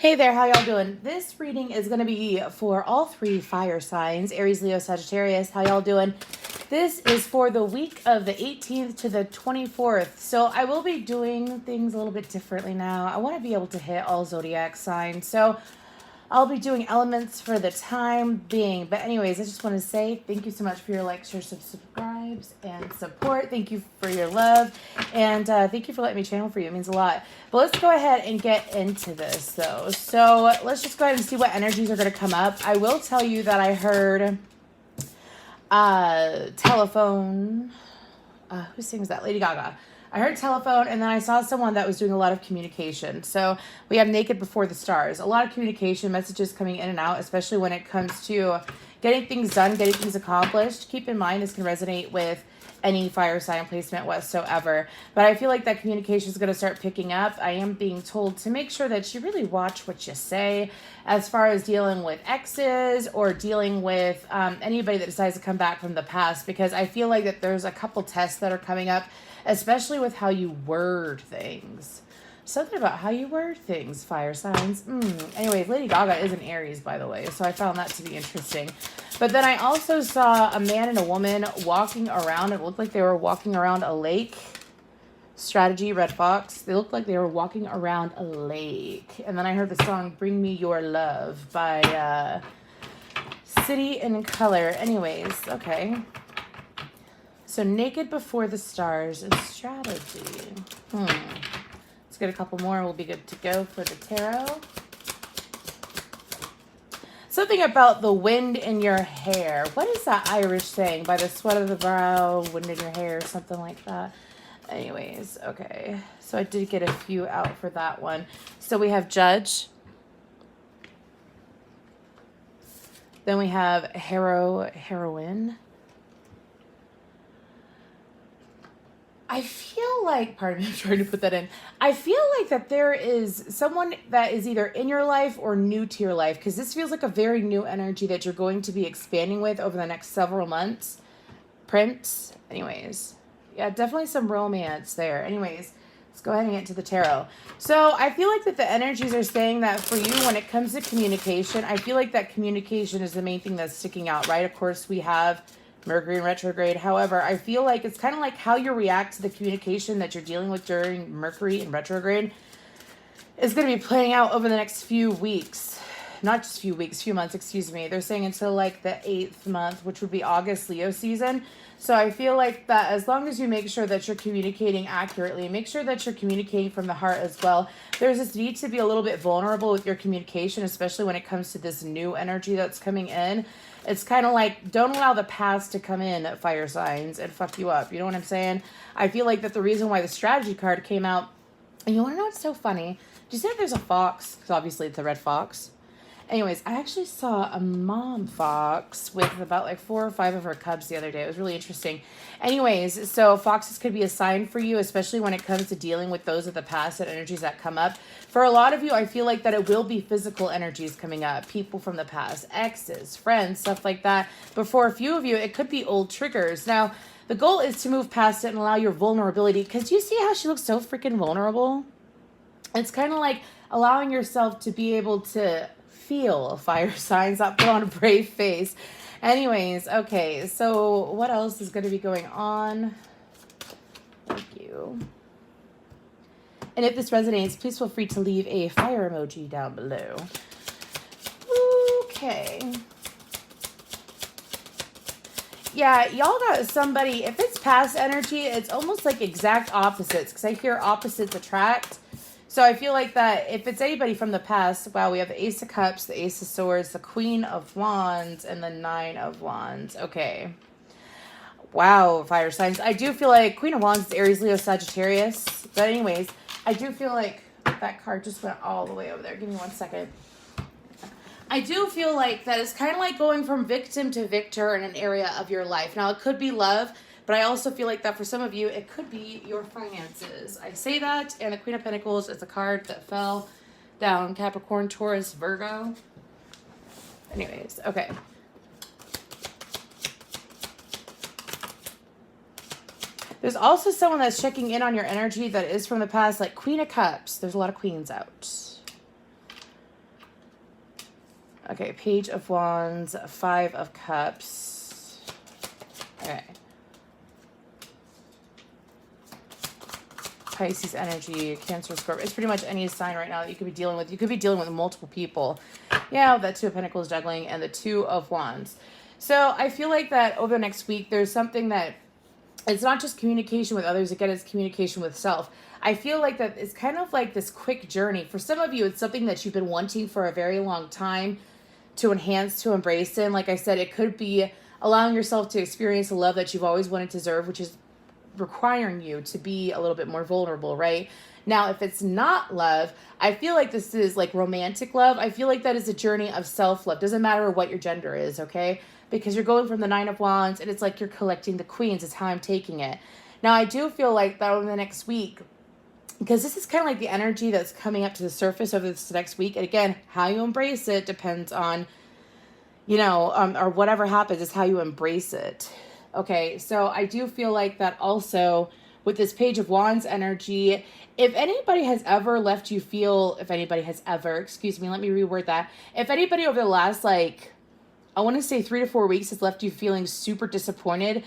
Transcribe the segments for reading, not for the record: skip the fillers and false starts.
Hey there, how y'all doing? This reading is going to be for all three fire signs, Aries, Leo, Sagittarius. How y'all doing? This is for the week of the 18th to the 24th. So I will be doing things a little bit differently now. I want to be able to hit all zodiac signs. So I'll be doing elements for the time being. But anyways, I just want to say thank you so much for your likes, shares, subscribes, and support. Thank you for your love. And thank you for letting me channel for you. It means a lot. But let's go ahead and get into this, though. So let's just go ahead and see what energies are going to come up. I will tell you that I heard telephone. Who sings that? Lady Gaga. I heard telephone, and then I saw someone that was doing a lot of communication. So we have naked before the stars. A lot of communication messages coming in and out, especially when it comes to getting things done, getting things accomplished. Keep in mind, this can resonate with any fire sign placement whatsoever. But I feel like that communication is going to start picking up. I am being told to make sure that you really watch what you say as far as dealing with exes or dealing with anybody that decides to come back from the past, because I feel like that there's a couple tests that are coming up, especially with how you word things. Something about how you word things, fire signs. Anyways, Lady Gaga is an Aries, by the way, so I found that to be interesting. But then I also saw a man and a woman walking around. It looked like they were walking around a lake. Strategy, Red Fox. They looked like they were walking around a lake. And then I heard the song Bring Me Your Love by City in Color. Anyways, okay. So naked before the stars is strategy. Let's get a couple more. We'll be good to go for the tarot. Something about the wind in your hair. What is that Irish saying? By the sweat of the brow, wind in your hair, something like that. Anyways, okay. So I did get a few out for that one. So we have Judge. Then we have Heroine. I feel like, pardon me, I'm trying to put that in. I feel like that there is someone that is either in your life or new to your life, because this feels like a very new energy that you're going to be expanding with over the next several months. Prince. Anyways. Yeah, definitely some romance there. Anyways, let's go ahead and get to the tarot. So I feel like that the energies are saying that for you when it comes to communication, I feel like that communication is the main thing that's sticking out, right? Of course, we have Mercury in retrograde. However, I feel like it's kind of like how you react to the communication that you're dealing with during Mercury in retrograde is going to be playing out over the next few weeks. Not just few weeks, few months, excuse me. They're saying until like the 8th month, which would be August Leo season. So I feel like that as long as you make sure that you're communicating accurately, make sure that you're communicating from the heart as well. There's this need to be a little bit vulnerable with your communication, especially when it comes to this new energy that's coming in. It's kind of like, don't allow the past to come in, fire signs, and fuck you up. You know what I'm saying? I feel like that the reason why the strategy card came out, and you want to know what's so funny? Did you say there's a fox? Because obviously it's a red fox. Anyways, I actually saw a mom fox with about like 4 or 5 of her cubs the other day. It was really interesting. Anyways, so foxes could be a sign for you, especially when it comes to dealing with those of the past and energies that come up. For a lot of you, I feel like that it will be physical energies coming up. People from the past, exes, friends, stuff like that. But for a few of you, it could be old triggers. Now, the goal is to move past it and allow your vulnerability. Because you see how she looks so freaking vulnerable? It's kind of like allowing yourself to be able to feel fire signs, not put on a brave face. Anyways, okay, so what else is going to be going on? Thank you. And if this resonates, please feel free to leave a fire emoji down below. Okay. Yeah, y'all got somebody, if it's past energy, it's almost like exact opposites, because I hear opposites attract. So I feel like that if it's anybody from the past, wow, we have the Ace of Cups, the Ace of Swords, the Queen of Wands, and the Nine of Wands. Okay. Wow, fire signs. I do feel like Queen of Wands is Aries, Leo, Sagittarius. But anyways, I do feel like that card just went all the way over there. Give me 1 second. I do feel like that is kind of like going from victim to victor in an area of your life. Now, it could be love. But I also feel like that for some of you, it could be your finances. I say that, and the Queen of Pentacles is a card that fell down. Capricorn, Taurus, Virgo. Anyways, okay. There's also someone that's checking in on your energy that is from the past, like Queen of Cups. There's a lot of queens out. Okay, Page of Wands, Five of Cups. Okay. Pisces energy, Cancer, Scorpio. It's pretty much any sign right now that you could be dealing with. You could be dealing with multiple people. Yeah, that Two of Pentacles juggling and the Two of Wands. So I feel like that over the next week, there's something that it's not just communication with others. Again, it's communication with self. I feel like that it's kind of like this quick journey. For some of you, it's something that you've been wanting for a very long time to enhance, to embrace in. Like I said, it could be allowing yourself to experience the love that you've always wanted to deserve, which is requiring you to be a little bit more vulnerable, right? Now, if it's not love, I feel like this is like romantic love. I feel like that is a journey of self-love. Doesn't matter what your gender is, okay? Because you're going from the Nine of Wands and it's like you're collecting the queens is how I'm taking it. Now, I do feel like that over the next week, because this is kind of like the energy that's coming up to the surface over this next week. And again, how you embrace it depends on, or whatever happens is how you embrace it. Okay, so I do feel like that also with this Page of Wands energy, if anybody has ever let me reword that. If anybody over the last, I want to say 3 to 4 weeks has left you feeling super disappointed,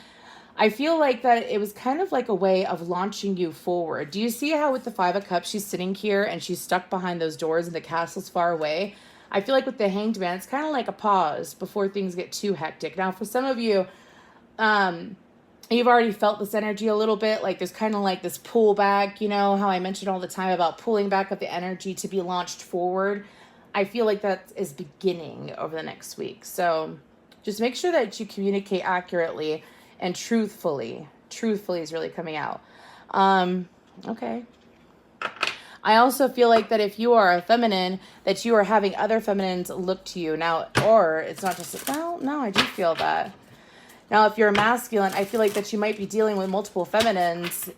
I feel like that it was kind of like a way of launching you forward. Do you see how with the Five of Cups, she's sitting here and she's stuck behind those doors and the castle's far away? I feel like with the Hanged Man, it's kind of like a pause before things get too hectic. Now, for some of you, you've already felt this energy a little bit, like there's kind of like this pull back, how I mentioned all the time about pulling back of the energy to be launched forward. I feel like that is beginning over the next week. So just make sure that you communicate accurately and truthfully. Truthfully is really coming out. Okay. I also feel like that if you are a feminine, that you are having other feminines look to you now, or it's not just, no, I do feel that. Now, if you're a masculine, I feel like that you might be dealing with multiple feminines.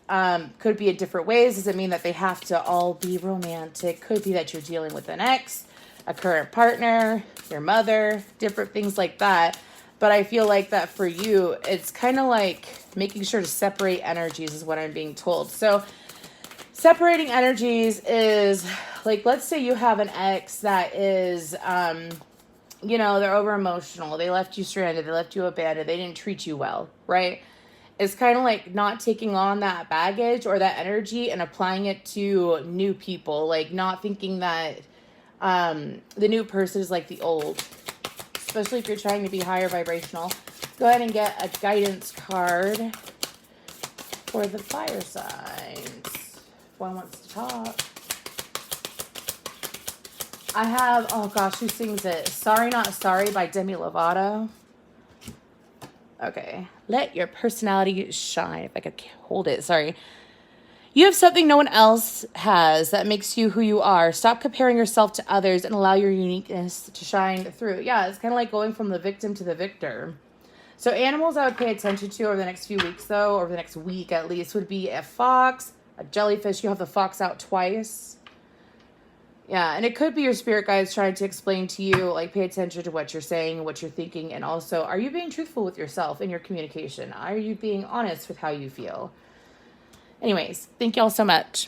Could be in different ways. Doesn't mean that they have to all be romantic. Could be that you're dealing with an ex, a current partner, your mother, different things like that. But I feel like that for you, it's kind of like making sure to separate energies is what I'm being told. So separating energies is like, let's say you have an ex that is... they're over emotional. They left you stranded. They left you abandoned. They didn't treat you well, right? It's kind of like not taking on that baggage or that energy and applying it to new people. Like not thinking that the new person is like the old, especially if you're trying to be higher vibrational. Go ahead and get a guidance card for the fire signs. If one wants to talk. I have, oh gosh, who sings it? Sorry Not Sorry by Demi Lovato. Okay. Let your personality shine. If I could hold it, sorry. You have something no one else has that makes you who you are. Stop comparing yourself to others and allow your uniqueness to shine through. Yeah, it's kind of like going from the victim to the victor. So animals I would pay attention to over the next few weeks, though, or the next week at least, would be a fox, a jellyfish. You have the fox out twice. Yeah, and it could be your spirit guides trying to explain to you, like, pay attention to what you're saying, what you're thinking, and also, are you being truthful with yourself in your communication? Are you being honest with how you feel? Anyways, thank y'all so much.